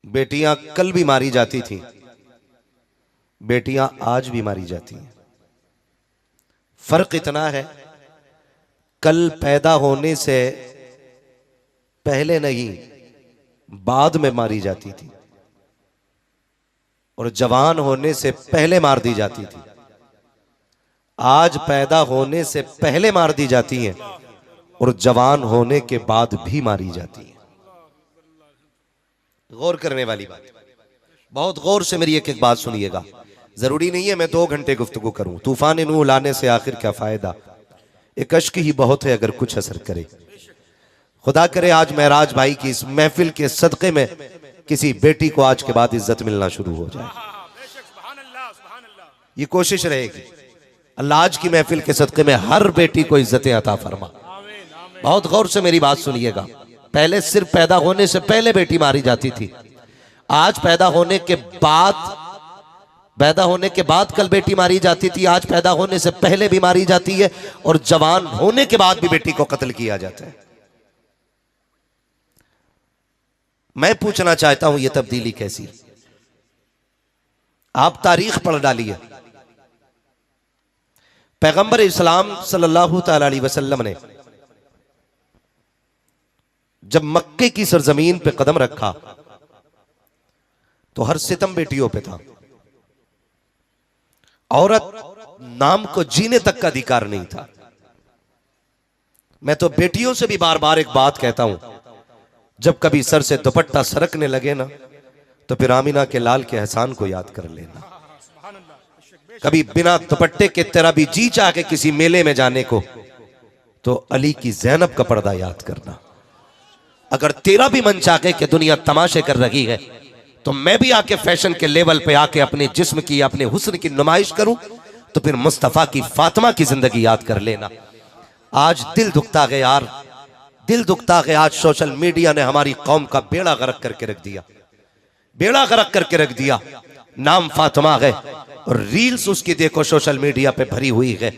बेटियां कल भी मारी जाती थी, बेटियां आज भी मारी जाती हैं। फर्क इतना है, कल पैदा होने से पहले नहीं बाद में मारी जाती थी और जवान होने से पहले मार दी जाती थी। आज पैदा होने से पहले मार दी जाती हैं और जवान होने के बाद भी मारी जाती हैं। गौर करने वाली बात, बहुत गौर से मेरी एक एक बात सुनिएगा। जरूरी नहीं है मैं 2 घंटे गुफ्तगू करूं। तूफान नूह लाने से आखिर क्या फायदा, एक अश्क ही बहुत है अगर कुछ असर करे। खुदा करे आज महराज भाई की इस महफिल के सदक़े में किसी बेटी को आज के बाद इज्जत मिलना शुरू हो जाए, ये कोशिश रहेगी। अल्लाह आज की महफिल के सदक़े में हर बेटी को इज्जतें अता फरमा। बहुत गौर से मेरी बात सुनिएगा। पहले सिर्फ पैदा होने से पहले बेटी मारी जाती थी, आज पैदा होने के बाद कल बेटी मारी जाती थी, आज पैदा होने से पहले भी मारी जाती है और जवान होने के बाद भी बेटी को कत्ल किया जाता है। मैं पूछना चाहता हूं, यह तब्दीली कैसी? आप तारीख पढ़ डालिए। पैगंबर इस्लाम सल्लल्लाहु तआला अलैहि वसल्लम ने जब मक्के की सरजमीन पे कदम रखा तो हर सितम बेटियों पे था। औरत नाम को जीने तक का अधिकार नहीं था। मैं तो बेटियों से भी बार बार एक बात कहता हूं, जब कभी सर से दुपट्टा सरकने लगे ना तो फिर आमिना के लाल के एहसान को याद कर लेना। कभी बिना दुपट्टे के तेरा भी जी चाह के किसी मेले में जाने को तो अली की ज़ैनब का पर्दा याद करना। अगर तेरा भी मन चाहे कि दुनिया तमाशे कर रही है तो मैं भी आके फैशन के लेवल पे आके अपने जिस्म की, अपने हुस्न की नुमाइश करूं तो फिर मुस्तफा की फातिमा की जिंदगी याद कर लेना। आज दिल दुखता है यार, दिल दुखता है। आज सोशल मीडिया ने हमारी कौम का बेड़ा गर्क करके रख दिया, बेड़ा गर्क करके रख दिया। नाम फातिमा है और रील्स उसकी देखो सोशल मीडिया पे भरी हुई है।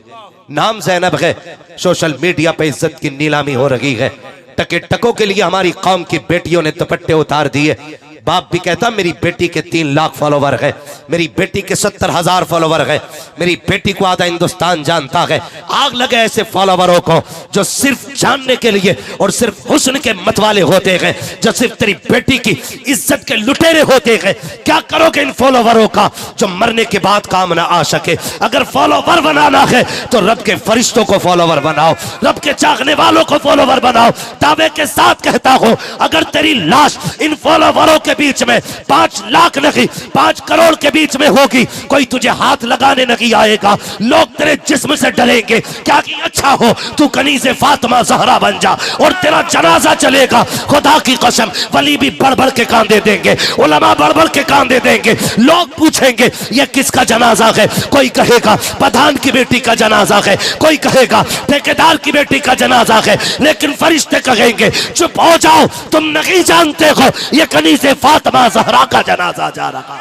नाम ज़ैनब है, सोशल मीडिया पे इज्जत की नीलामी हो रही है। टके टकों के लिए हमारी कौम की बेटियों ने दुपट्टे उतार दिए। बाप भी कहता मेरी बेटी के 3 लाख फॉलोवर है, मेरी बेटी के 70,000 फॉलोवर है, मेरी बेटी को आधा हिंदुस्तान जानता है। आग लगे ऐसे फॉलोवरों को जो सिर्फ जानने के लिए और सिर्फ हुस्न के मतवाले होते हैं, जो सिर्फ तेरी बेटी की इज्जत के लुटेरे होते हैं। क्या करोगे इन फॉलोवरों का जो मरने के बाद काम ना आ सके? अगर फॉलोवर बनाना है तो रब के फरिश्तों को फॉलोवर बनाओ, रब के चाहने वालों को फॉलोवर बनाओ। दावे के साथ कहता हूं, अगर तेरी लाश इन फॉलोवरों के बीच में 5 लाख नहीं 5 करोड़ के बीच में होगी, कोई तुझे हाथ लगाने नहीं आएगा। लोग तेरे जिस्म से डरेंगे। क्या कि अच्छा हो तू कनीज़े फातिमा ज़हरा बन जा और तेरा जनाजा चलेगा। खुदा की कसम वली भी बढ़ बढ़ के कांदे देंगे, उलमा बढ़ बढ़ के कांदे देंगे। लोग पूछेंगे ये किसका जनाजा है? कोई कहेगा प्रधान की बेटी का जनाजा है, कोई कहेगा ठेकेदार की बेटी का जनाजा है, लेकिन फरिश्ते कहेंगे चुप हो जाओ, तुम नहीं जानते हो ये कनीज़े फातिमा ज़हरा का जनाजा जा रहा।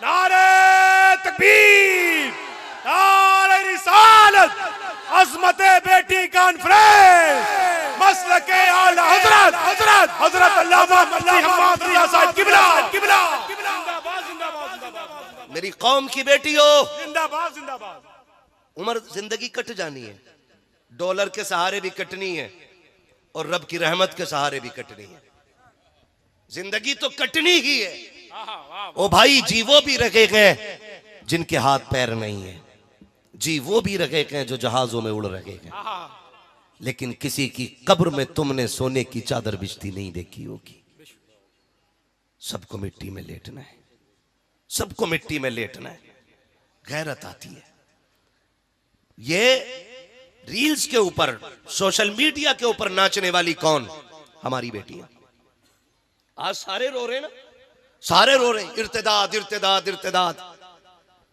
नारे तकबीर, नारे रिसालत, अज़मते बेटी कॉन्फ्रेंस, मसलके आला हज़रत हज़रत हज़रत अल्लामा मुफ्ती हम्माद रियाज़ साहब किबला किबला। मेरी कौम की बेटियों, जिंदाबाद जिंदाबाद। उम्र जिंदगी कट जानी है, डॉलर के सहारे भी कटनी है और रब की रहमत के सहारे भी कटनी है। जिंदगी तो कटनी ही है। ओ भाई, जी वो भी रखे गए जिनके हाथ पैर नहीं है, जी वो भी रखे गए जो जहाजों में उड़ रहे हैं, लेकिन किसी की कब्र में तुमने सोने की चादर बिछती नहीं देखी होगी। सबको मिट्टी में लेटना है, सबको मिट्टी में लेटना है। गैरत आती है। ये रील्स के ऊपर, सोशल मीडिया के ऊपर नाचने वाली कौन? हमारी बेटियां। आज सारे रो रहे ना, सारे रो रहे, इर्तिदाद इर्तिदाद इर्तिदाद।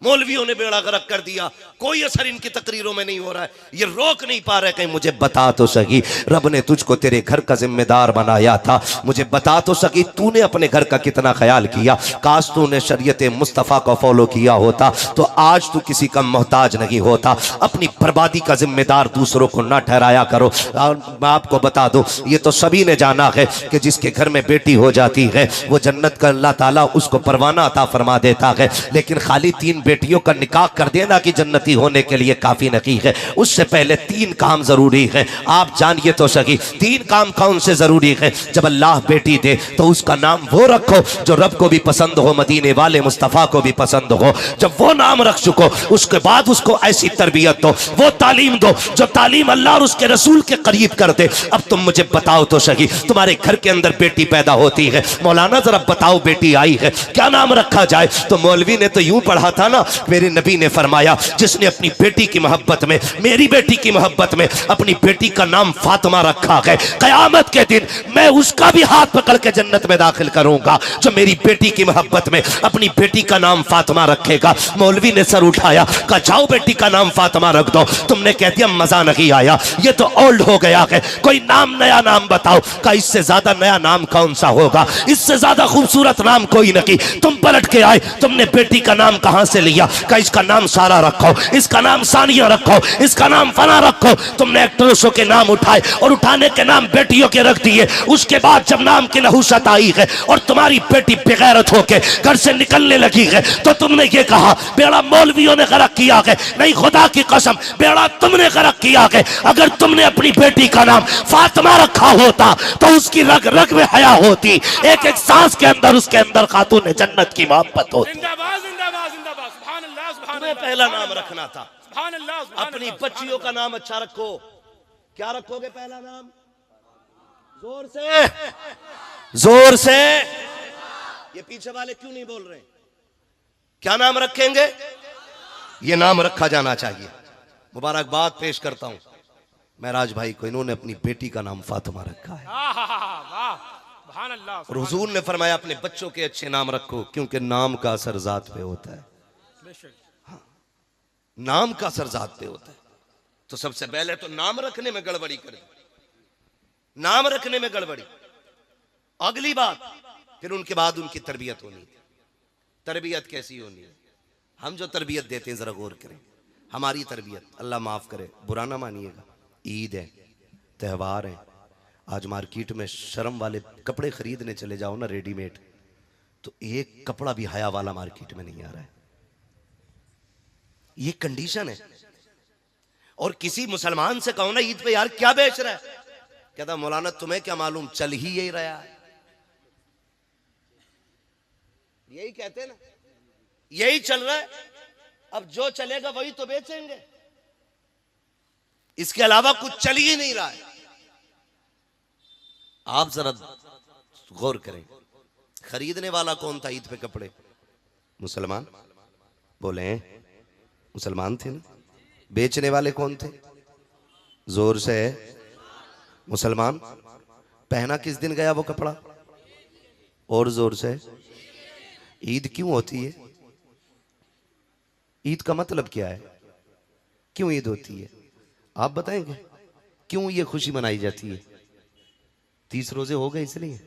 मौलवियों ने बेड़ा गर्क कर दिया, कोई असर इनकी तकरीरों में नहीं हो रहा है, ये रोक नहीं पा रहे। कहीं मुझे बता तो सकी, रब ने तुझको तेरे घर का जिम्मेदार बनाया था, मुझे बता तो सकी तूने अपने घर का कितना ख्याल किया। काश तूने शरीयत मुस्तफ़ा को फॉलो किया होता तो आज तू किसी का मोहताज नहीं होता। अपनी बर्बादी का जिम्मेदार दूसरों को ना ठहराया करो। और मैं आपको बता दूं, ये तो सभी ने जाना है कि जिसके घर में बेटी हो जाती है वो जन्नत का अल्लाह ताला उसको परवाना अता फरमा देता है। लेकिन खाली 3 बेटियों का निकाह कर देना कि जन्नती होने के लिए काफी नहीं है, उससे पहले 3 काम जरूरी है। आप जानिए तो सही 3 काम कौन से जरूरी है। जब अल्लाह बेटी दे तो उसका नाम वो रखो जो रब को भी पसंद हो, मदीने वाले मुस्तफ़ा को भी पसंद हो। जब वो नाम रख चुको उसके बाद उसको ऐसी तरबियत दो, वो तालीम दो जो तालीम अल्लाह और उसके रसूल के करीब कर दे। अब तुम मुझे बताओ तो सही, तुम्हारे घर के अंदर बेटी पैदा होती है, मौलाना जरा बताओ बेटी आई है, क्या नाम रखा जाए? तो मौलवी ने तो यूं पढ़ा था ना, मेरे नबी ने फरमाया जिसने अपनी बेटी की मोहब्बत में, मेरी बेटी की मोहब्बत में अपनी बेटी का नाम फातिमा रखा है, कयामत के दिन मैं उसका भी हाथ पकड़ के जन्नत में दाखिल करूंगा जो मेरी बेटी की मोहब्बत में अपनी बेटी का नाम फातिमा रखेगा। मौलवी ने सर उठाया, कहा जाओ बेटी का नाम फातिमा रख दो। तुमने कह दिया मजा नहीं आया, ये तो ओल्ड हो गया है, कोई नाम नया नाम बताओ। कहा इससे ज्यादा नया नाम कौन सा होगा, इससे ज्यादा खूबसूरत नाम कोई नहीं। तुम पलट के आए, तुमने बेटी का नाम कहां से लिया? का इसका नाम सारा रखो, इसका नाम सानिया रखो, इसका नाम फना रखो। तुमने एक्ट्रेसों के नाम उठाए और उठाने के नाम बेटियों के रख दिए। उसके बाद जब नाम की नहुसत आई है और तुम्हारी बेटी बेगैरत होके घर से निकलने लगी है तो तुमने ये कहा बेड़ा मौलवियों ने गरक किया है। नहीं, खुदा की कसम बेड़ा तुमने गरक किया है। अगर तुमने अपनी बेटी का नाम फातिमा रखा होता तो उसकी रग रग में हया होती, एक एक सांस के अंदर उसके अंदर खातून जन्नत की मोहब्बत होती। जिंदाबाद जिंदाबाद जिंदाबाद, सुभान अल्लाह सुभान तुम्हें अल्लाह, पहला नाम रखना था। सुभान अल्लाह सुभान अपनी अल्लाह, बच्चियों का नाम अच्छा रखो। क्या रखोगे पहला नाम? जोर से, जोर से। ये पीछे वाले क्यों नहीं बोल रहे? क्या नाम रखेंगे? ये नाम रखा जाना चाहिए। मुबारकबाद पेश करता हूं महराज भाई को, इन्होंने अपनी बेटी का नाम फातिमा रखा है। वाह सुभान अल्लाह। और हुजूर ने फरमाया अपने बच्चों के अच्छे नाम रखो क्योंकि नाम का असर जात पे होता है। हाँ, नाम का असर जात पे होता है। तो सबसे पहले तो नाम रखने में गड़बड़ी कर दी, नाम रखने में गड़बड़ी। अगली बात, फिर उनके बाद उनकी तरबियत होनी है। तरबियत कैसी होनी है? हम जो तरबियत देते हैं जरा गौर करें। हमारी तरबियत, अल्लाह माफ करे, बुरा ना मानिएगा, ईद है, त्यौहार है। आज मार्केट में शर्म वाले कपड़े खरीदने चले जाओ ना रेडीमेड, तो एक कपड़ा भी हया वाला मार्केट में नहीं आ रहा है। ये कंडीशन है। और किसी मुसलमान से कहो ना ईद पे यार क्या बेच रहा है, कहता मौलाना तुम्हें क्या मालूम, चल ही यही रहा है। यही कहते ना, यही चल रहा है, अब जो चलेगा वही तो बेचेंगे, इसके अलावा कुछ चल ही नहीं रहा है। आप जरा गौर करें, खरीदने वाला कौन था ईद पे कपड़े? मुसलमान। बोले मुसलमान थे ना। बेचने वाले कौन थे? जोर से, मुसलमान। पहना किस दिन गया वो कपड़ा? और जोर से। ईद क्यों होती है? ईद का मतलब क्या है? क्यों ईद होती है? आप बताएंगे क्यों ये खुशी मनाई जाती है? 30 रोजे हो गए इसलिए,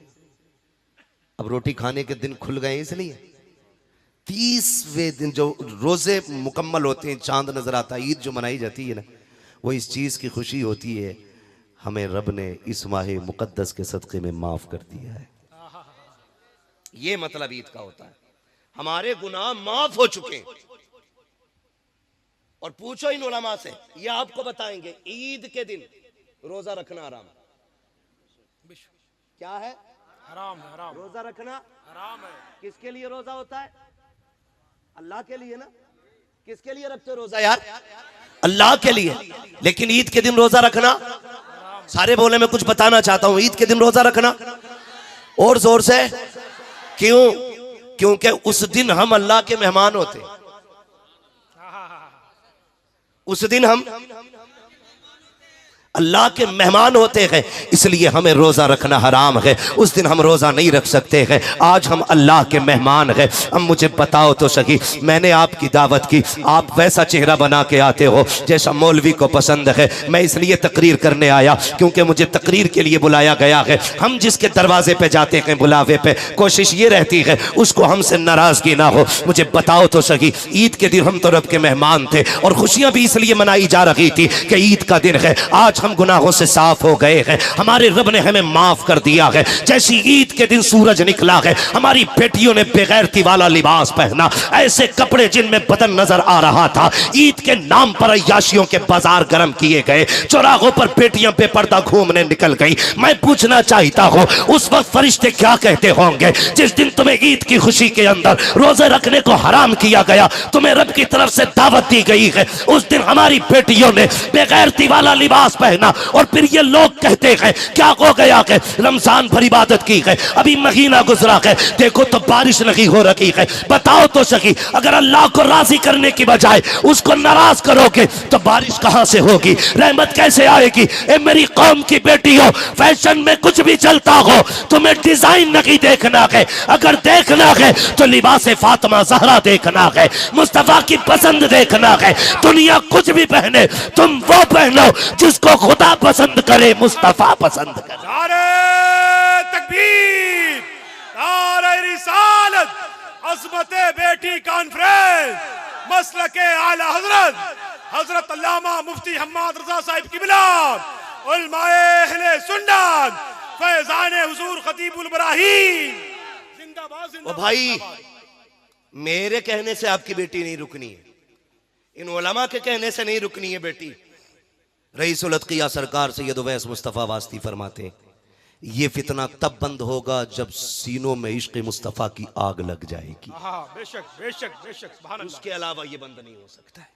अब रोटी खाने के दिन खुल गए इसलिए। 30वें दिन जो रोजे मुकम्मल होते हैं, चांद नजर आता है, ईद जो मनाई जाती है ना, वो इस चीज की खुशी होती है हमें रब ने इस माह मुकद्दस के सदक़े में माफ कर दिया है। ये मतलब ईद का होता है, हमारे गुनाह माफ हो चुके हैं। और पूछो इन उलमा से, ये आपको बताएंगे ईद के दिन रोजा रखना हराम। क्या है? हराम है, हराम। रोजा रखना हराम है। किसके लिए रोजा होता है? अल्लाह के लिए ना। किसके लिए रखते हो रोजा यार? अल्लाह के लिए। लेकिन ईद के दिन रोजा रखना, सारे बोले मैं कुछ बताना चाहता हूं, ईद के दिन रोजा रखना। और जोर से। क्यों? क्योंकि उस दिन हम अल्लाह के मेहमान होते, उस दिन हम अल्लाह के मेहमान होते हैं, इसलिए हमें रोज़ा रखना हराम है। उस दिन हम रोज़ा नहीं रख सकते हैं। आज हम अल्लाह के मेहमान हैं। अब मुझे बताओ तो सही, मैंने आपकी दावत की, आप वैसा चेहरा बना के आते हो जैसा मौलवी को पसंद है। मैं इसलिए तकरीर करने आया क्योंकि मुझे तकरीर के लिए बुलाया गया है। हम जिसके दरवाजे पे जाते हैं बुलावे पे, कोशिश ये रहती है उसको हमसे नाराज़गी ना हो। मुझे बताओ तो सही, ईद के दिन हम तो रब के मेहमान थे और खुशियाँ भी इसलिए मनाई जा रही थी कि ईद का दिन है। आज हम गुनाहों से साफ हो गए हैं, हमारे रब ने हमें माफ कर दिया है। जैसी ईद के दिन सूरज निकला है, हमारी बेटियों ने बेगैरती वाला लिबास पहना, ऐसे कपड़े जिनमें बदन नजर आ रहा था। ईद के नाम पर अय्याशियों के बाजार गर्म किए गए, चौराहों पर बेटियां बेपर्दा घूमने निकल गई। मैं पूछना चाहता हूं उस वक्त फरिश्ते क्या कहते होंगे जिस दिन तुम्हें ईद की खुशी के अंदर रोजे रखने को हराम किया गया, तुम्हें रब की तरफ से दावत दी गई है। उस दिन हमारी बेटियों ने बेगैरती वाला लिबास पहना और फिर ये लोग कहते हैं क्या हो गया है, रमजान भर इबादत की है, अभी महीना गुजरा है, देखो तो बारिश नहीं हो रही है। बताओ तो सही, अगर अल्लाह को राजी करने की बजाय उसको नाराज करोगे तो बारिश कहां से होगी, रहमत कैसे आएगी? ए मेरी कौम की बेटियों, फैशन में कुछ भी चलता हो, तुम्हें डिजाइन नहीं देखना है। अगर देखना है तो लिबास फातिमा ज़हरा देखना है, मुस्तफा की पसंद देखना है। दुनिया कुछ भी पहने, तुम वो पहनो जिसको खुदा पसंद करे, मुस्तफा पसंद करे। नारे तकबीर, नारे रिसालत, अज़मते बेटी कॉन्फ्रेंस, मसलके आला हजरत हजरत अल्लामा मुफ्ती हम्माद रजा साहिब किबला, उलमाए अहले सुन्नत, फैज़ाने हुजूर खतीबुल इब्राहीम, जिंदाबाद ओ जिंदाबाद। भाई, मेरे कहने से आपकी बेटी नहीं रुकनी है, इन उलमा के कहने से नहीं रुकनी है बेटी। रईसुल अत्किया सरकार सैयद उवैस मुस्तफ़ा वास्ती फरमाते हैं, ये फितना तब बंद होगा जब सीनों में इश्क़ मुस्तफ़ा की आग लग जाएगी। बेशक बेशक बेशक, सुभान अल्लाह। उसके अलावा ये बंद नहीं हो सकता है,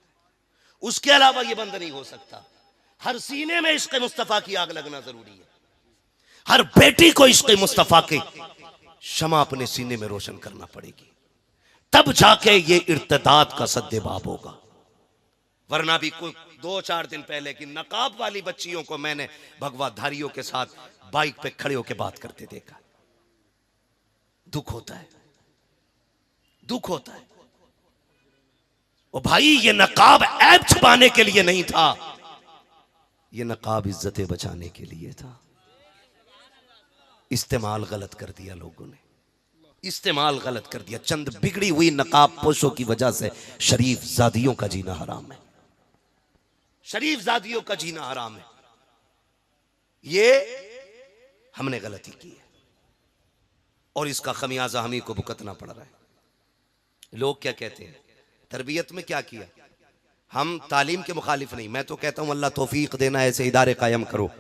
उसके अलावा ये बंद नहीं हो सकता। हर सीने में इश्क़ मुस्तफ़ा की आग लगना जरूरी है। हर बेटी को इश्क़ मुस्तफ़ा की शमा अपने सीने में रोशन करना पड़ेगी, तब जाके ये इर्तिदाद का सद्देबाब होगा। वरना भी कोई 2-4 दिन पहले की नकाब वाली बच्चियों को मैंने भगवाधारियों के साथ बाइक पे खड़े होकर बात करते देखा। दुख होता है, दुख होता है। ओ भाई, ये नकाब ऐब छुपाने के लिए नहीं था, ये नकाब इज्जतें बचाने के लिए था। इस्तेमाल गलत कर दिया लोगों ने, इस्तेमाल गलत कर दिया। चंद बिगड़ी हुई नकाब पोशों की वजह से शरीफ जादियों का जीना हराम है, शरीफ जादियों का जीना हराम है। ये हमने गलती की है और इसका खमियाजा हम ही को भुगतना पड़ रहा है। लोग क्या कहते हैं, तरबियत में क्या किया? हम तालीम के मुखालिफ नहीं, मैं तो कहता हूं अल्लाह तौफीक देना, ऐसे इदारे कायम करो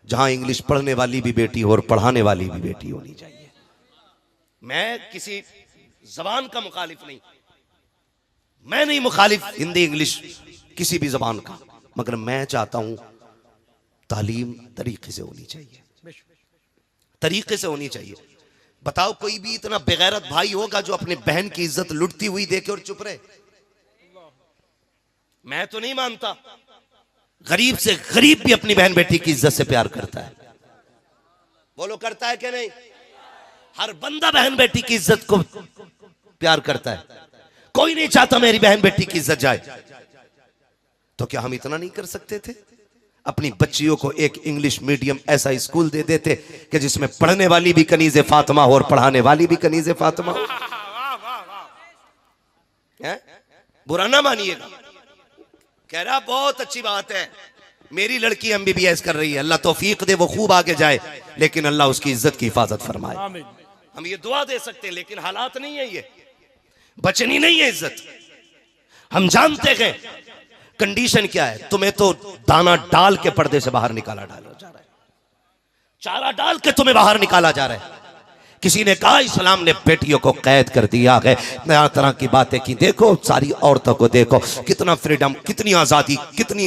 जहां इंग्लिश पढ़ने वाली भी बेटी हो और पढ़ाने वाली भी बेटी होनी चाहिए। मैं किसी जबान का मुखालिफ नहीं, मैं नहीं मुखालिफ हिंदी इंग्लिश किसी भी जबान का, मगर मैं चाहता हूं तालीम तरीके से होनी चाहिए, तरीके से होनी चाहिए। बताओ, कोई भी इतना बेगैरत भाई होगा जो अपने बहन की इज्जत लुटती हुई देखे और चुप रहे? मैं तो नहीं मानता। गरीब से गरीब भी अपनी बहन बेटी की इज्जत से प्यार करता है। बोलो, करता है कि नहीं? हर बंदा बहन बेटी की इज्जत को प्यार करता है। कोई नहीं चाहता मेरी बहन बेटी की इज्जत जाए। तो क्या हम इतना नहीं कर सकते थे? अपनी बच्चियों को एक इंग्लिश मीडियम ऐसा स्कूल दे देते कि जिसमें पढ़ने वाली भी कनीज़े फातिमा हो और पढ़ाने वाली भी कनीज़े फातिमा हो। बुरा ना मानिएगा, कह रहा बहुत अच्छी बात है, मेरी लड़की MBBS कर रही है, अल्लाह तौफीक दे, वो खूब आगे जाए, लेकिन अल्लाह उसकी इज्जत की हिफाजत फरमाए। हम ये दुआ दे सकते हैं, लेकिन हालात नहीं है, ये बचनी नहीं है इज्जत। हम जानते हैं कंडीशन क्या है। तुम्हें तो दाना डाल के पर्दे से बाहर निकाला जा रहा है, चारा डाल के तुम्हें बाहर निकाला जा रहा है। किसी ने कहा इस्लाम ने बेटियों को कैद कर दिया है, तरह तरह की बातें की। देखो सारी औरतों को देखो, कितना फ्रीडम, कितनी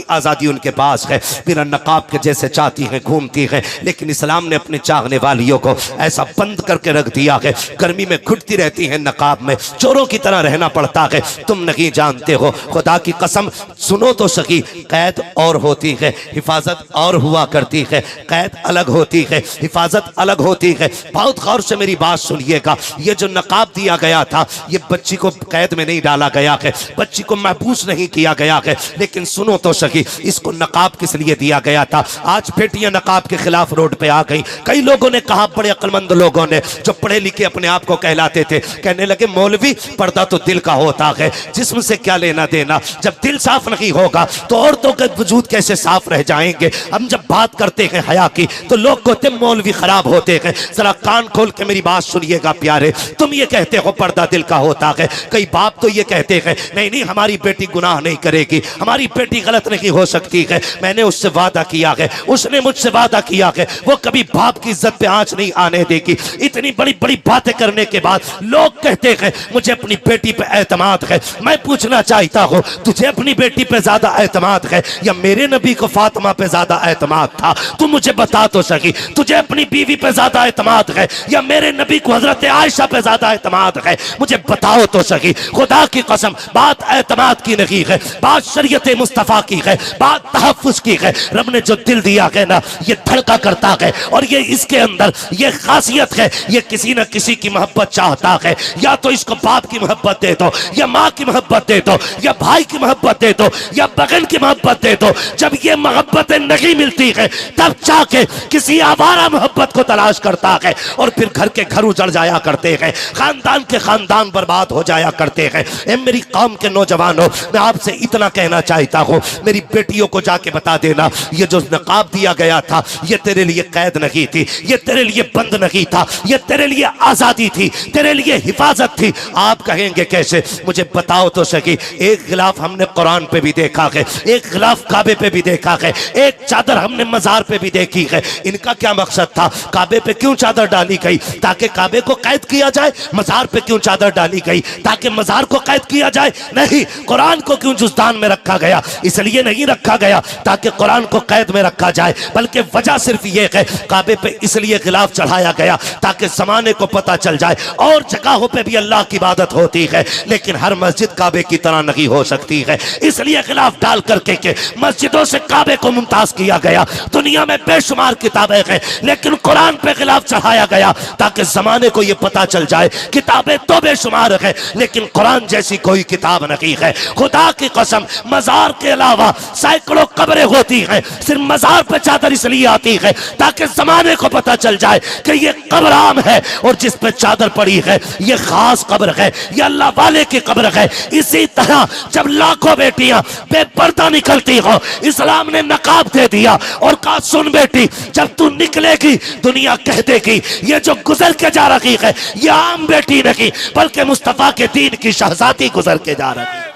आज़ादी उनके पास है, बिना नकाब के जैसे चाहती हैं घूमती हैं। लेकिन इस्लाम ने अपने चाहने वालियों को ऐसा बंद करके रख दिया है, गर्मी में घुटती रहती है नकाब में, चोरों की तरह रहना पड़ता है। तुम नहीं जानते हो, खुदा की कसम सुनो तो सही, कैद और होती है, हिफाजत और हुआ करती है। कैद अलग होती है, हिफाजत अलग होती है। बहुत गौर से मेरी बात सुनिएगा, ये जो नकाब दिया गया था, ये बच्ची को कैद में नहीं डाला गया है, बच्ची को महबूस नहीं किया गया है। लेकिन सुनो तो सही, इसको नकाब किस लिए दिया गया था? आज बेटियां नकाब के खिलाफ रोड पे आ गई। कई लोगों ने कहा, बड़े अक्लमंद लोगों ने, जो पढ़े लिखे अपने आप को कहलाते थे, कहने लगे मौलवी पर्दा तो दिल का होता है, जिस्म से क्या लेना देना। जब दिल साफ नहीं होगा तो औरतों के वजूद कैसे साफ रह जाएंगे? हम जब बात करते हैं हया की तो लोग कहते हैं मौलवी खराब होते हैं। जरा कान खोल के मेरी बात सुनिएगा प्यारे, तुम ये कहते हो पर्दा दिल का होता है, कई बाप तो ये कहते हैं नहीं नहीं हमारी बेटी गुनाह नहीं करेगी, हमारी बेटी गलत नहीं हो सकती है। मैंने उससे वादा किया है, उसने मुझसे वादा किया है, वो कभी बाप की इज्जत पे आंच नहीं आने देगी। इतनी बड़ी बड़ी बातें करने के बाद लोग कहते हैं मुझे अपनी बेटी पे एतमाद है। मैं पूछना चाहता हूं, तुझे अपनी बेटी पे ज्यादा एतमाद है या मेरे नबी को फातिमा पे ज्यादा एतमाद था? तू मुझे बता तो सही, तुझे अपनी बीवी पे ज्यादा एतमाद है या मेरे नबी को हजरत आयशा पे ज्यादा एतमाद है? मुझे बताओ तो सही। खुदा की कसम, बात एतमाद की नहीं है, बात शरीयत मुस्तफा की है, बात तहफ्फुज की है। रब ने जो दिल दिया है ना, ये धड़का करता है और ये इसके अंदर ये खासियत है, ये किसी न किसी की मोहब्बत चाहता है। या तो इसको बाप की मोहब्बत दे दो, या माँ की मोहब्बत दे दो, या भाई की मोहब्बत दे दो, या बहन की मोहब्बत दे दो। जब ये मोहब्बतें नहीं मिलती है तब जाके किसी आवारा मोहब्बत को तलाश करता है और फिर घर के घर उजड़ जाया करते हैं, खानदान के खानदान बर्बाद हो जाया करते हैं। ए मेरी कौम के नौजवानों, मैं आपसे इतना कहना चाहता हूँ, मेरी बेटियों को जाके बता देना, ये जो नकाब दिया गया था ये तेरे लिए कैद नहीं थी, ये तेरे लिए बंद नहीं था, ये तेरे लिए आजादी थी, तेरे लिए हिफाजत थी। आप कहेंगे कैसे? मुझे बताओ तो सही। एक गिलाफ हमने कुरान पे भी देखा है, एक गिलाफ काबे पे भी देखा है, एक चादर हमने मजार पे भी देखी है। इनका क्या मकसद था? काबे पे क्यों चादर डाली गई? ताकि काबे को कैद किया जाए। मजार पे क्यों चादर डाली गई? ताकि मजार को कैद किया जाए? नहीं। कुरान को क्यों जुस्तान में रखा गया? इसलिए नहीं रखा गया ताकि कुरान को कैद में रखा जाए, बल्कि वजह सिर्फ ये है, काबे पे इसलिए खिलाफ चढ़ाया गया ताकि जमाने को पता चल जाए और जगहों पे भी अल्लाह की इबादत होती है, लेकिन हर मस्जिद काबे की तरह नहीं हो सकती है। इसलिए खिलाफ डाल करके के मस्जिदों से काबे को मुमताज किया गया। दुनिया में बेशुमार किताबें हैं, लेकिन कुरान पे खिलाफ चढ़ाया गया ताकि जमाने को यह पता चल जाए, किताबें तो बेशुमार है लेकिन कुरान जैसी कोई किताब नहीं है। खुदा की कसम, मजार के अलावा सैकड़ों कब्रें होती हैं, सिर्फ मजार पे चादर इसलिए आती है ताकि जमाने को पता चल जाए कि ये कब्र आम है और जिस पे चादर पड़ी है ये खास कब्र है, ये अल्लाह वाले की कब्र है। इसी तरह जब लाखों बेटियां बेपर्दा निकलती हो, इस्लाम ने नकाब दे दिया और कहा सुन बेटी, जब तू निकलेगी दुनिया कह देगी ये जो गुजर के जा रही है ये आम बेटी नहीं बल्कि मुस्तफा के दीन की शहजादी गुजर के जा रही है।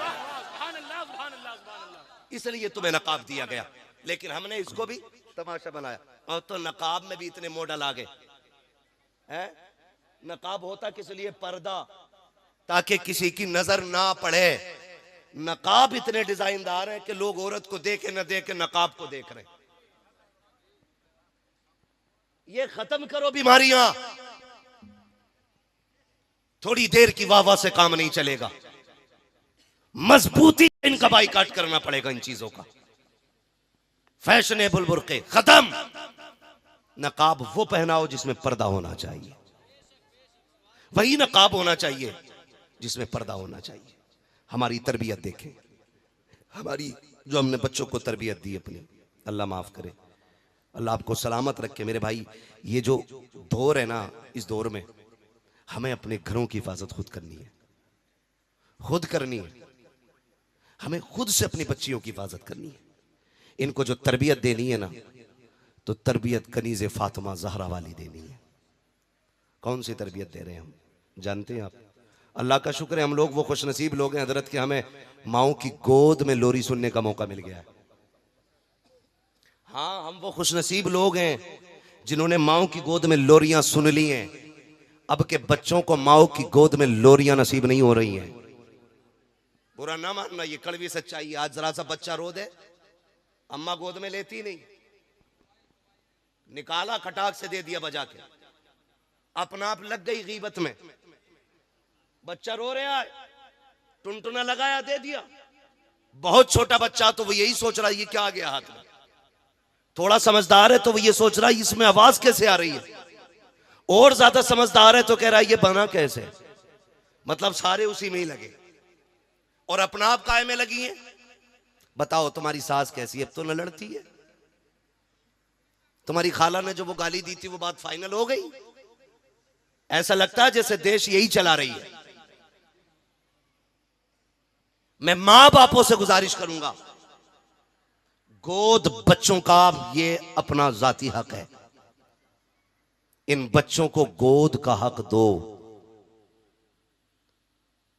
इसलिए तुम्हें नकाब दिया गया, लेकिन हमने इसको भी तमाशा बनाया। और तो नकाब में भी इतने मॉडल आ गए हैं। नकाब होता किस लिए? पर्दा, ताकि किसी की नजर ना पड़े। नकाब इतने डिजाइनदार हैं कि लोग औरत को देखे न देखे नकाब को देख रहे हैं। ये खत्म करो बीमारियां। थोड़ी देर की वाह से काम नहीं चलेगा, मजबूती इनका बाइकाट करना पड़ेगा। इन चीजों का फैशनेबल बुर्के खत्म। नकाब वो पहनाओ जिसमें पर्दा होना चाहिए, वही नकाब होना चाहिए जिसमें पर्दा होना चाहिए। हमारी तरबियत देखें, हमारी जो हमने बच्चों को तरबियत दी अपनी, अल्लाह माफ करे, अल्लाह आपको सलामत रखे मेरे भाई। ये जो दौर है ना, इस दौर में हमें अपने घरों की हिफाजत खुद करनी है, खुद करनी है। हमें खुद से अपनी बच्चियों की हिफाजत करनी है। इनको जो तरबियत देनी है ना, तो तरबियत कनीज़े फातिमा ज़हरा वाली देनी है। कौन सी तरबियत दे रहे हैं हम जानते हैं आप? अल्लाह का शुक्र है हम लोग वो खुशनसीब लोग हैं हजरत के, हमें माओ की गोद में लोरी सुनने का मौका मिल गया है। हाँ, हम वो खुशनसीब लोग हैं जिन्होंने माओ की गोद में लोरियां सुन ली हैं। अब के बच्चों को माओ की गोद में लोरियां नसीब नहीं हो रही हैं। बुरा ना मानना, ये कड़वी सच्चाई है। आज जरा सा बच्चा रो दे, अम्मा गोद में लेती नहीं, निकाला खटाक से दे दिया बजा के, अपना आप लग गई गीबत में। बच्चा रो रहा है, टुनटुना लगाया, दे दिया। बहुत छोटा बच्चा तो वो यही सोच रहा है ये क्या आ गया हाथ में। थोड़ा समझदार है तो वो ये सोच रहा है इसमें आवाज कैसे आ रही है। और ज्यादा समझदार है तो कह रहा है ये बना कैसे। मतलब सारे उसी में ही लगे और अपना आप काय में लगी है। बताओ तुम्हारी सास कैसी है, अब तो न लड़ती है। तुम्हारी खाला ने जो वो गाली दी थी वो बात फाइनल हो गई। ऐसा लगता है जैसे देश यही चला रही है। मैं मां बापों से गुजारिश करूंगा, गोद बच्चों का ये अपना जाती हक है। इन बच्चों को गोद का हक दो,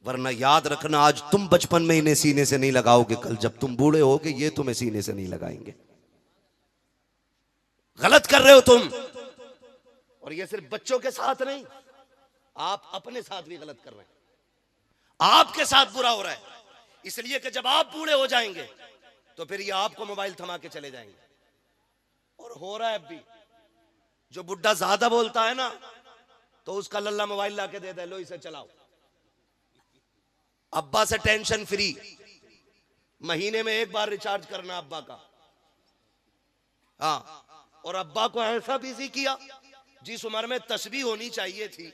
वरना याद रखना आज तुम बचपन में इन्हें सीने से नहीं लगाओगे, कल जब तुम बूढ़े होगे ये तुम्हें सीने से नहीं लगाएंगे। गलत कर रहे हो तुम। और ये सिर्फ बच्चों के साथ नहीं, आप अपने साथ भी गलत कर रहे हैं। आपके साथ बुरा हो रहा है इसलिए कि जब आप बूढ़े हो जाएंगे तो फिर ये आपको मोबाइल थमा के चले जाएंगे। और हो रहा है अब भी। जो बुढ़ा ज्यादा बोलता है ना तो उसका लल्ला मोबाइल ला के दे दे, लो इसे चलाओ। अब्बा से टेंशन फ्री, महीने में एक बार रिचार्ज करना अब्बा का। हाँ, और अब्बा को ऐसा बिजी किया, जिस उम्र में तस्बीह होनी चाहिए थी,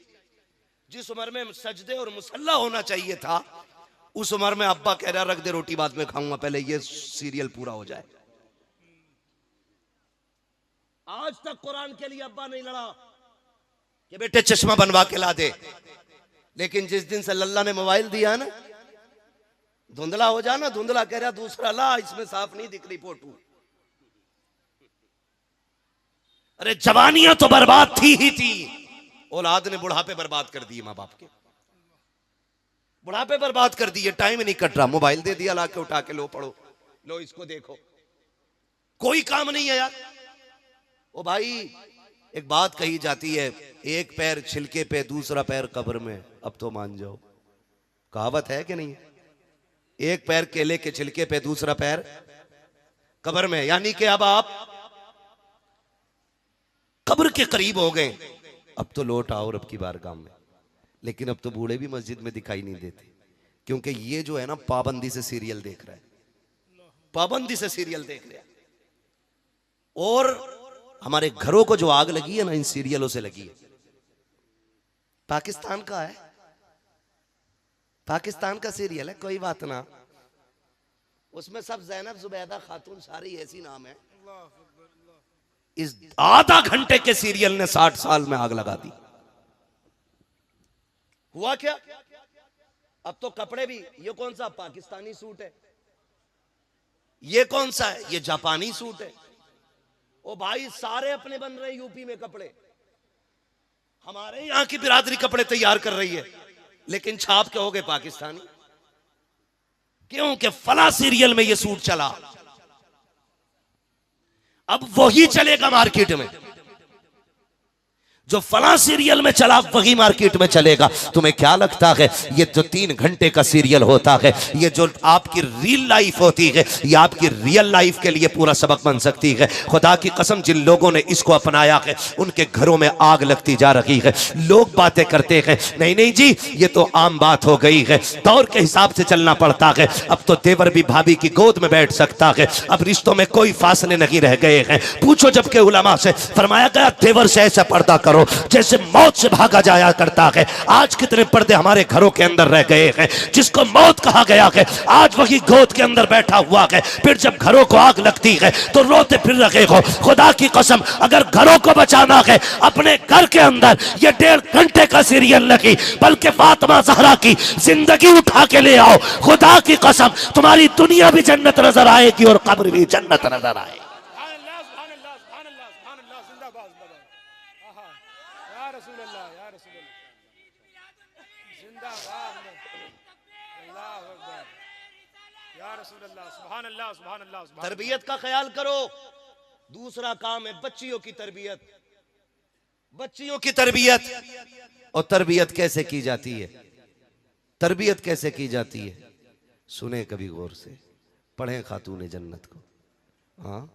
जिस उम्र में सजदे और मुसल्ला होना चाहिए था, उस उम्र में अब्बा कह रहा रख दे रोटी बाद में खाऊंगा, पहले ये सीरियल पूरा हो जाए। आज तक कुरान के लिए अब्बा नहीं लड़ा कि बेटे चश्मा बनवा के ला दे, लेकिन जिस दिन से लल्ला ने मोबाइल दिया ना, धुंधला हो जाना, धुंधला कह रहा दूसरा ला, इसमें साफ नहीं दिख रही फोटो। अरे जवानियां तो बर्बाद थी ही थी, औलाद ने बुढ़ापे बर्बाद कर दिए। मां बाप के बुढ़ापे बर्बाद कर दिए, टाइम नहीं कट रहा, मोबाइल दे दिया ला के उठा के, लो पढ़ो, लो इसको देखो, कोई काम नहीं है यार। ओ भाई, एक बात कही जाती है, एक पैर छिलके पे दूसरा पैर कब्र में। अब तो मान जाओ, कहावत है कि नहीं? एक पैर केले के छिलके पे दूसरा पैर कब्र में, यानी कि अब आप कब्र के करीब हो गए। अब तो लौट आओ रब की बारगाह में। लेकिन अब तो बूढ़े भी मस्जिद में दिखाई नहीं देते, क्योंकि ये जो है ना पाबंदी से सीरियल देख रहा है, पाबंदी से सीरियल देख रहा है। और हमारे घरों को जो आग लगी है ना, इन सीरियलों से लगी है। पाकिस्तान का है, पाकिस्तान का सीरियल है, कोई बात ना, उसमें सब जैनब जुबैदा खातून सारी ऐसी नाम है। इस आधा घंटे के सीरियल ने 60 साल में आग लगा दी। हुआ क्या? अब तो कपड़े भी, ये कौन सा पाकिस्तानी सूट है, ये कौन सा है, ये जापानी सूट है। ओ भाई, सारे अपने बन रहे यूपी में कपड़े, हमारे यहां की बिरादरी कपड़े तैयार कर रही है, लेकिन छाप के हो गए पाकिस्तानी। क्योंकि फला सीरियल में ये सूट चला, अब वही चलेगा मार्केट में। जो फला सीरियल में चला वही मार्केट में चलेगा। तुम्हें क्या लगता है ये जो 3 घंटे का सीरियल होता है, ये जो आपकी रियल लाइफ होती है, ये आपकी रियल लाइफ के लिए पूरा सबक बन सकती है? खुदा की कसम, जिन लोगों ने इसको अपनाया है उनके घरों में आग लगती जा रही है। लोग बातें करते हैं, नहीं नहीं जी ये तो आम बात हो गई है, दौर के हिसाब से चलना पड़ता है। अब तो देवर भी भाभी की गोद में बैठ सकता है, अब रिश्तों में कोई फासले नहीं रह गए हैं। पूछो जबकि उलमा से, फरमाया गया देवर से ऐसा पर्दा करो जैसे मौत से भागा जाया करता है। आज कितने पर्दे हमारे घरों के अंदर रह गए हैं। जिसको मौत कहा गया है आज वही गोद के अंदर बैठा हुआ है। फिर जब घरों को आग लगती है तो रोते फिर रहे हो। खुदा की कसम, अगर घरों को बचाना है, अपने घर के अंदर ये 1.5 घंटे का सीरियल लगी, बल्कि फातिमा ज़हरा की जिंदगी उठा के ले आओ। खुदा की कसम, तुम्हारी दुनिया भी जन्नत नजर आएगी और कब्र भी जन्नत नजर आएगी। तरबियत का ख्याल करो। दूसरा काम है बच्चियों की तरबियत। बच्चियों की तरबियत, और तरबियत कैसे की जाती है, तरबियत कैसे की जाती है, सुने कभी गौर से, पढ़ें खातून जन्नत को। हाँ,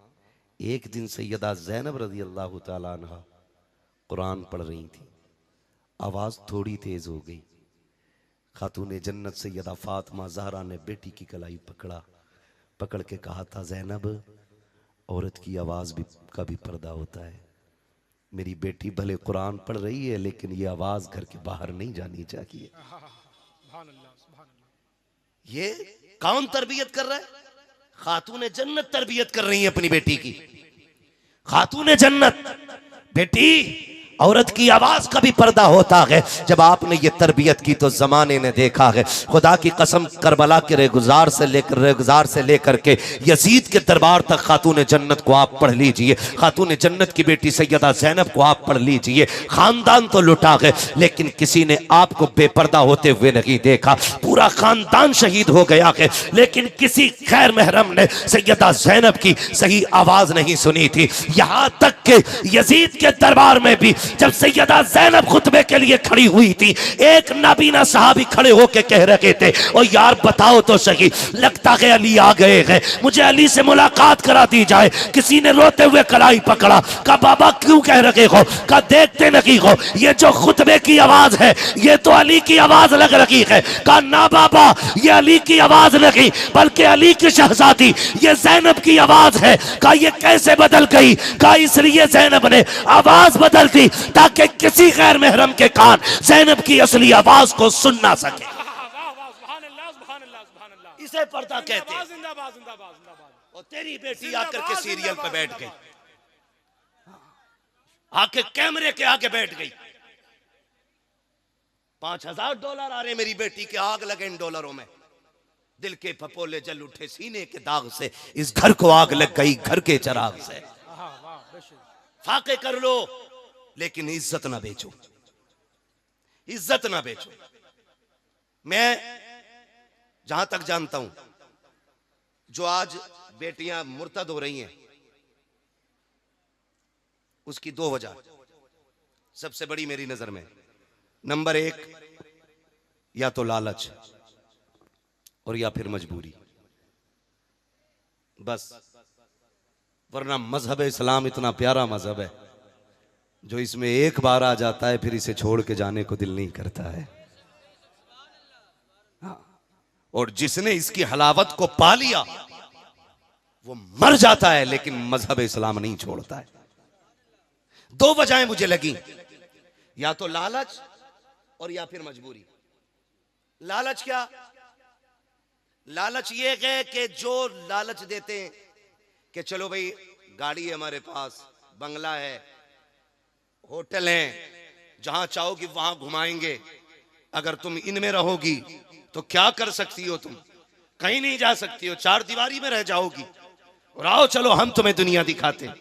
एक दिन सैयदा ज़ैनब रज़ी अल्लाह ताला अन्हा कुरान पढ़ रही थी, आवाज़ थोड़ी तेज हो गई। खातून जन्नत सैयदा फातिमा ज़हरा ने बेटी की कलाई पकड़ के कहा था, ज़ैनब, औरत की आवाज़ का भी पर्दा होता है। मेरी बेटी भले कुरान पढ़ रही है, लेकिन ये आवाज़ घर के बाहर नहीं जानी चाहिए। ये कौन तरबियत कर रहा है? खातून जन्नत तरबियत कर रही है अपनी बेटी की। खातून जन्नत, बेटी, औरत की आवाज का भी पर्दा होता है। जब आपने ये तरबियत की तो जमाने ने देखा है, खुदा की कसम, करबला के रेगुजार से लेकर के यजीद के दरबार तक खातून जन्नत को आप पढ़ लीजिए, खातून जन्नत की बेटी सैयदा ज़ैनब को आप पढ़ लीजिए। खानदान तो लुटा गए, लेकिन किसी ने आपको बेपर्दा होते हुए नहीं देखा। पूरा खानदान शहीद हो गया है, लेकिन किसी खैर महरम ने सैयदा ज़ैनब की सही आवाज नहीं सुनी थी। यहां तक के यजीद के दरबार में भी जब सैयदा ज़ैनब खुतबे के लिए खड़ी हुई थी, एक नाबीना साहबी खड़े होके कह रहे थे, ओ यार बताओ तो सही, लगता है अली आ गए हैं, मुझे अली से मुलाकात करा दी जाए। किसी ने रोते हुए कलाई पकड़ा, कहा बाबा क्यों कह रहे हो? कहा देखते नहीं हो, ये जो खुतबे की आवाज है ये तो अली की आवाज लग रही है। कहा ना बाबा, ये अली की आवाज नहीं, बल्कि अली की शहजादी ये ज़ैनब की आवाज है। कहा ये कैसे बदल गई? कहा इसलिए ज़ैनब ने आवाज बदल दी ताकि किसी गैर महरम के कान ज़ैनब की असली आवाज को सुन ना सके। इसे पर्दा कहते हैं। और तेरी बेटी आकर के सीरियल पे बैठ गई, आके कैमरे के आगे बैठ गई। $5000 आ रहे मेरी बेटी के, आग लगे इन डॉलरों में। दिल के फपोले जल उठे सीने के दाग से, इस घर को आग लग गई घर के चराग से। फाके कर लो लेकिन इज्जत ना बेचो, इज्जत ना बेचो। मैं जहां तक जानता हूं, जो आज बेटियां मुर्तद हो रही हैं, उसकी 2 वजह सबसे बड़ी मेरी नजर में। नंबर 1, या तो लालच और या फिर मजबूरी, बस। वरना मजहब इस्लाम इतना प्यारा मजहब है, जो इसमें एक बार आ जाता है फिर इसे छोड़ के जाने को दिल नहीं करता है। और जिसने इसकी हलावत को पा लिया वो मर जाता है, लेकिन मजहब इस्लाम नहीं छोड़ता है। 2 वजहें मुझे लगी, या तो लालच और या फिर मजबूरी। लालच क्या? लालच ये है कि जो लालच देते हैं कि चलो भाई गाड़ी है हमारे पास, बंगला है, होटल हैं, जहां चाहोगी वहां घुमाएंगे, अगर तुम इनमें रहोगी तो क्या कर सकती हो? तुम कहीं नहीं जा सकती हो, 4 दीवारी में रह जाओगी। और आओ चलो हम तुम्हें दुनिया दिखाते हैं।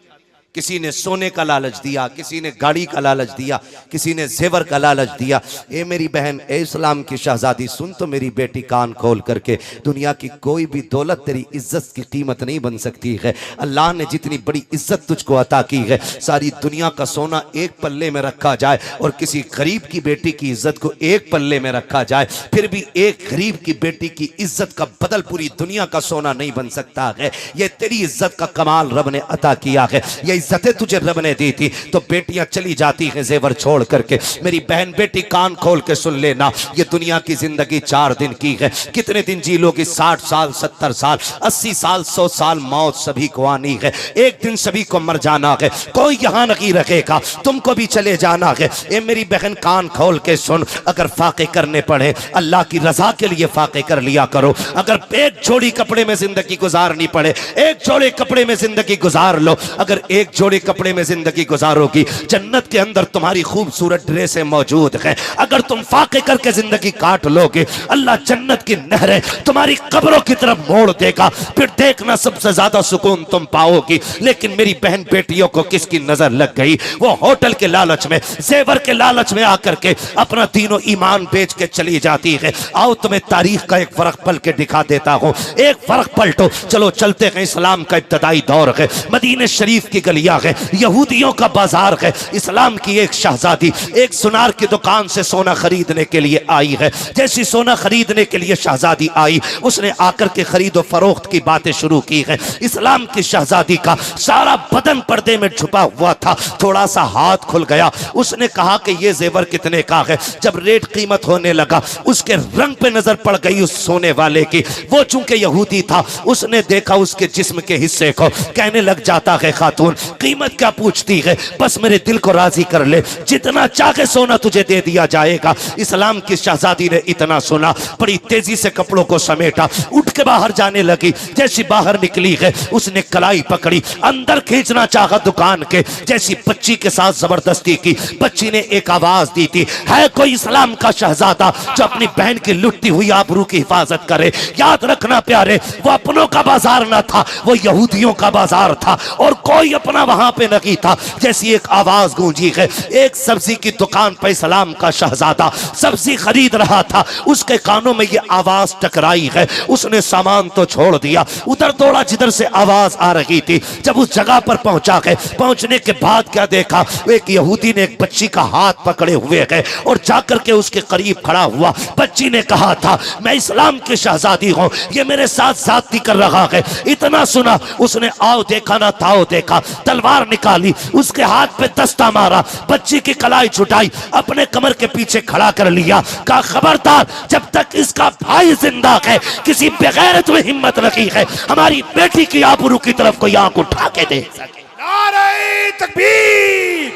किसी ने सोने का लालच दिया, किसी ने गाड़ी का लालच दिया, किसी ने जेवर का लालच दिया। ए मेरी बहन, ए इस्लाम की शहजादी, सुन तो मेरी बेटी कान खोल करके, दुनिया की कोई भी दौलत तेरी इज्जत की कीमत नहीं बन सकती है। अल्लाह ने जितनी बड़ी इज्जत तुझको अता की है, सारी दुनिया का सोना एक पल्ले में रखा जाए और किसी गरीब की बेटी की इज्जत को एक पल्ले में रखा जाए, फिर भी एक गरीब की बेटी की इज्जत का बदल पूरी दुनिया का सोना नहीं बन सकता है। ये तेरी इज्जत का कमाल रब ने अता किया है, ये इज्जतें तुझे रब ने दी थी। तो बेटियां चली जाती हैं जेवर छोड़ करके। मेरी बहन बेटी कान खोल के सुन लेना, ये दुनिया की जिंदगी 4 दिन की है। कितने दिन जी लोगी? 60 साल, 70 साल, 80 साल, 100 साल, मौत सभी को आनी है। एक दिन सभी को मर जाना है, कोई यहाँ नहीं रखेगा, तुमको भी चले जाना है। ए मेरी बहन कान खोल के सुन, अगर फाके करने पड़े अल्लाह की रजा के लिए फाके कर लिया करो। अगर एक जोड़ी कपड़े में जिंदगी गुजारनी पड़े, एक जोड़े कपड़े में जिंदगी गुजार लो। अगर एक जोड़े कपड़े में जिंदगी गुजारोगी, जन्नत के अंदर तुम्हारी खूबसूरत ड्रेसें मौजूद हैं। अगर तुम फाके करके जिंदगी काट लोगे, अल्लाह जन्नत की नहरें तुम्हारी कब्रों की तरफ मोड़ देगा, फिर देखना सबसे ज्यादा सुकून तुम पाओगी। लेकिन मेरी बहन बेटियों को किसकी नजर लग गई? वो होटल के लालच में, जेवर के लालच में आकर के अपना तीनों ईमान बेच के चली जाती है। आओ तुम्हें तारीख का एक फर्क पल के दिखा देता हूं। एक फर्क पलटो, चलो चलते हैं। इस्लाम का इब्तदाई दौर है, मदीने शरीफ की गली लिया है। यहूदियों का बाजार है। इस्लाम की एक शहजादी एक सुनार की दुकान से सोना खरीदने के लिए आई है। जैसी सोना खरीदने के लिए शहजादी आई, उसने आकर के खरीदो फरोख्त की बातें शुरू की है। इस्लाम की शहजादी का सारा बदन पर्दे में छुपा हुआ था। थोड़ा सा हाथ खुल गया, उसने कहा कि ये जेवर कितने का है। जब रेट कीमत होने लगा, उसके रंग पे नजर पड़ गई उस सोने वाले की। वो चूंकि यहूदी था, उसने देखा उसके जिस्म के हिस्से को, कहने लग जाता है खातून कीमत क्या पूछती है, बस मेरे दिल को राजी कर ले, जितना चाहे सोना तुझे दे दिया जाएगा। इस्लाम की शहजादी ने इतना सुना, बड़ी तेजी से कपड़ों को समेटा, उठ के बाहर जाने लगी। जैसी बाहर निकली है, उसने कलाई पकड़ी, अंदर खींचना चाहा दुकान के। जैसी बच्ची के साथ जबरदस्ती की, बच्ची ने एक आवाज दी थी, है कोई इस्लाम का शहजादा जो अपनी बहन की लुटती हुई आबरू की हिफाजत करे। याद रखना प्यारे, वो अपनों का बाजार ना था, वो यहूदियों का बाजार था, और कोई अपना वहां पे नहीं था। जैसी एक आवाज गूंजी है, एक सब्जी की दुकान पर इस्लाम का शहजादा सब्जी खरीद रहा था, उसके कानों में ये आवाज टकराई है। उसने सामान तो छोड़ दिया, उधर दौड़ा जिधर से आवाज आ रही थी। जब उस जगह पर पहुंचा है, पहुंचने के बाद क्या देखा, एक यहूदी ने एक बच्ची का हाथ पकड़े हुए है और जाकर के उसके करीब खड़ा हुआ। बच्ची ने कहा था, मैं इस्लाम की शहजादी हूं, ये मेरे साथ ज्यादती कर रहा है। इतना सुना, उसने आओ देखा ना ताओ देखा, तलवार निकाली, उसके हाथ पे दस्ता मारा, बच्ची की कलाई छुटाई, अपने कमर के पीछे खड़ा कर लिया। कहा खबरदार, जब तक इसका भाई जिंदा है, किसी बेगैरत में हिम्मत रखी है हमारी बेटी की आबरू की तरफ कोई आंख उठा के देख सके। नारे तकबीर,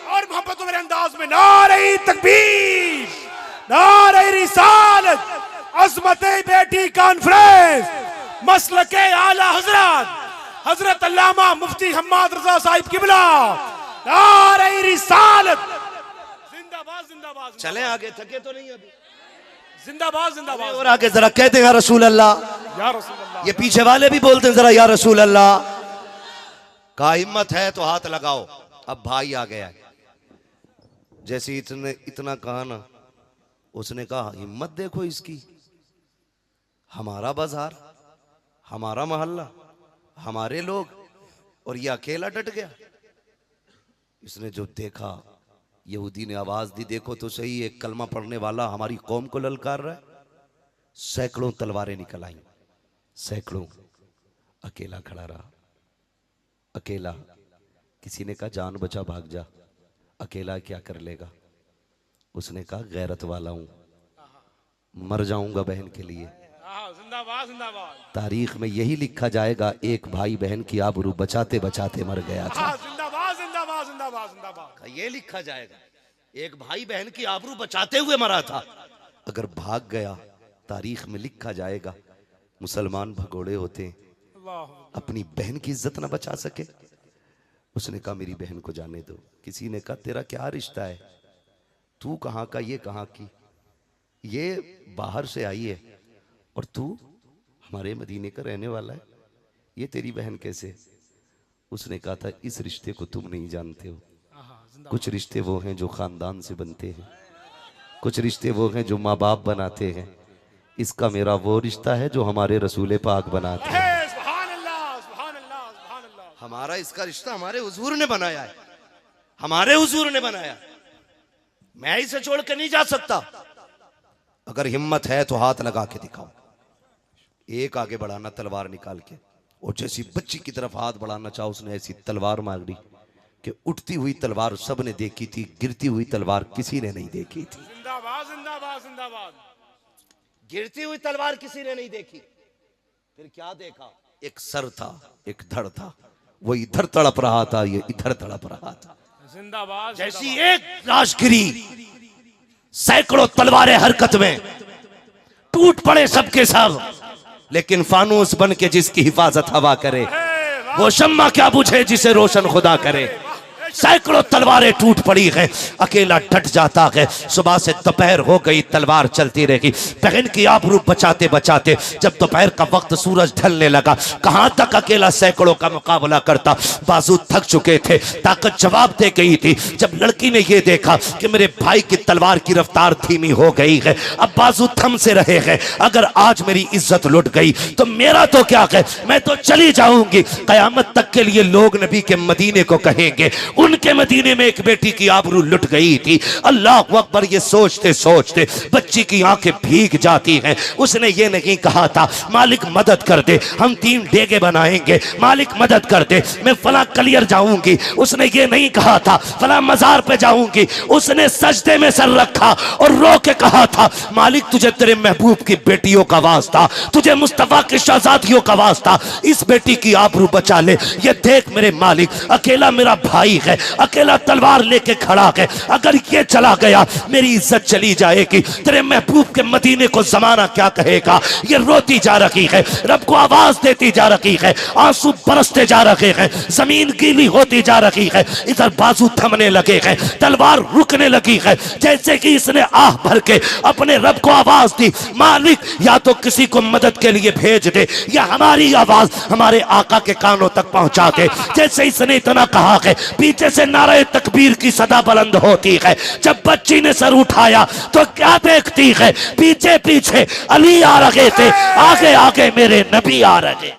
और मोहब्बत मेरे अंदाज में नारे तकबीर, नारे रिसालत, अज़मते बेटी कॉन्फ्रेंस, मसलके आला हजरत हजरत अल्लामा मुफ्ती हम्माद रजा साहिब किबला, नारे रिसालत, जिंदाबाद जिंदाबाद। चले आगे, थके तो नहीं अभी? जिंदाबाद जिंदाबाद। और आगे जरा कहते हैं या रसूल अल्लाह, या रसूल अल्लाह। ये पीछे वाले भी बोलते हैं जरा या रसूल अल्लाह। का हिम्मत है तो हाथ लगाओ। अब भाई आ गया, जैसे इतना कहा ना, उसने कहा हिम्मत देखो इसकी, हमारा बाजार, हमारा मोहल्ला, हमारे लोग, और ये अकेला डट गया। इसने जो देखा, यहूदी ने आवाज दी, देखो तो सही, एक कलमा पढ़ने वाला हमारी कौम को ललकार रहा है। सैकड़ों तलवारें निकल आई, सैकड़ों। अकेला खड़ा रहा, अकेला। किसी ने कहा जान बचा भाग जा, अकेला क्या कर लेगा। उसने कहा गैरत वाला हूं, मर जाऊंगा बहन के लिए। जिंदाबाद जिंदाबाद। तारीख में यही लिखा जाएगा, एक भाई बहन की आबरू बचाते बचाते मर गया था। जिंदाबाद जिंदाबाद जिंदाबाद जिंदाबाद। ये लिखा जाएगा, एक भाई बहन की आबरू बचाते हुए मरा था। अगर भाग गया, तारीख में लिखा जाएगा, मुसलमान भगोड़े होते अपनी बहन की इज्जत ना बचा सके। उसने कहा मेरी बहन को जाने दो। किसी ने कहा तेरा क्या रिश्ता है, तू कहाँ का, ये कहाँ की, ये बाहर से आई है और तू हमारे मदीने का रहने वाला है, ये तेरी बहन कैसे। उसने कहा था इस रिश्ते को तुम नहीं जानते हो, कुछ रिश्ते वो हैं जो खानदान से बनते हैं, कुछ रिश्ते वो हैं जो माँ बाप बनाते हैं। इसका मेरा वो रिश्ता है जो हमारे रसूल पाक बनाते हैं। हमारा इसका रिश्ता हमारे हुजूर ने बनाया है, हमारे हुजूर ने बनाया। मैं इसे छोड़ के नहीं जा सकता। अगर हिम्मत है तो हाथ लगा के दिखाओ। एक आगे बढ़ाना तलवार निकाल के, और जैसी बच्ची की तरफ हाथ बढ़ाना चाहो, उसने ऐसी तलवार मार दी कि उठती हुई तलवार सबने देखी थी, गिरती हुई तलवार किसी ने नहीं देखी थी। जिंदाबाद जिंदाबाद जिंदाबाद। गिरती हुई तलवार किसी ने नहीं देखी। फिर क्या देखा, एक सर था, एक धड़ था, वो इधर तड़प रहा था, ये इधर तड़प रहा था। जिंदाबाद। जैसी एक लाश गिरी, सैकड़ों तलवारें हरकत में, टूट पड़े सबके सब। लेकिन फानूस बन के जिसकी हिफाजत हवा करे, वो शम्मा क्या बुझे जिसे रोशन खुदा करे। सैकड़ों तलवारें टूट पड़ी हैं, अकेला डट जाता है। सुबह से दोपहर हो गई, तलवार चलती रहेगी। बहन की आबरू बचाते बचाते जब दोपहर का वक्त सूरज ढलने लगा, कहां तक अकेला सैकड़ों का मुकाबला करता। बाजू थक चुके थे, ताकत जवाब दे गई थी। जब लड़की ने यह देखा कि मेरे भाई की तलवार की रफ्तार धीमी हो गई है, अब बाजू थम से रहे हैं, अगर आज मेरी इज्जत लुट गई तो मेरा तो क्या है, मैं तो चली जाऊंगी। कयामत तक के लिए लोग नबी के मदीने को कहेंगे उनके मदीने में एक बेटी की आबरू लुट गई थी। अल्लाह अकबर, ये सोचते सोचते बच्ची की आंखें भीग जाती हैं। उसने ये नहीं कहा था मालिक मदद कर दे, हम 3 डेगे बनाएंगे, मालिक मदद कर दे, मैं फला कलियर जाऊंगी। उसने ये नहीं कहा था फला मजार पे जाऊंगी। उसने सजदे में सर रखा और रो के कहा था मालिक तुझे तेरे महबूब की बेटियों का वास्ता, तुझे मुस्तफा की शहजादियों का वास्ता, इस बेटी की आबरू बचा ले। ये देख मेरे मालिक, अकेला मेरा भाई है, अकेला तलवार लेके खड़ा है, अगर ये चला गया मेरी इज्जत चली जाएगी। तेरे महबूब के मदीने को जमाना क्या कहेगा। ये रोती जा रही है, रब को आवाज देती जा रही है, आंसू बरसते जा रहे हैं, जमीन गीली होती जा रही है। इधर बाजू थमने लगे हैं, तलवार रुकने लगी है, जैसे कि इसने आह भर के अपने रब को आवाज दी मालिक या तो किसी को मदद के लिए भेज दे या हमारी आवाज हमारे आका के कानों तक पहुंचा दे। जैसे इसने इतना कहा है, पीछे से नारे तकबीर की सदा बुलंद होती है। जब बच्ची ने सर उठाया तो क्या देखती है, पीछे पीछे अली आ रहे थे, आगे आगे मेरे नबी आ रहे।